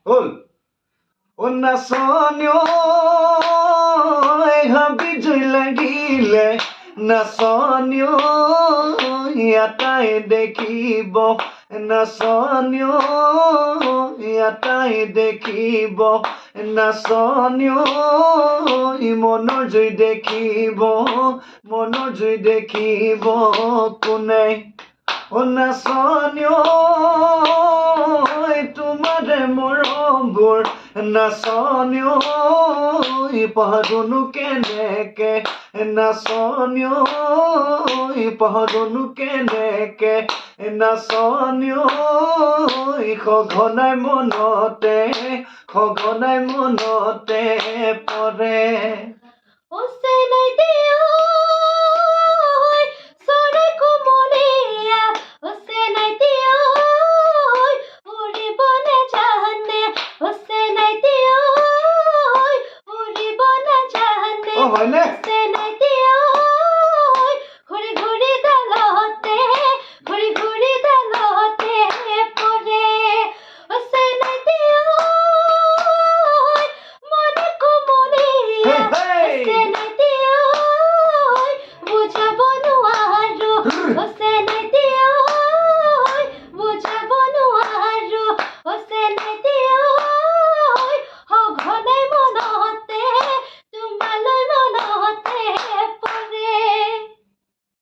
হল নাচনীয় হাবি জুই লাগিলে নাচনীয় এটাই দেখিব নাচনীয় এটাই দেখিব নাচনীয় মনৰ জুই দেখিব মনৰ জুই দেখিব কোনে নাচনীয় তোমাৰে মৰমবোৰ নাচনীয় পাহৰোনো কেনেকে নাচনীয় পাহৰোনো কেনেকে নাচনীয় সঘনাই মনতে পৰে হয়নে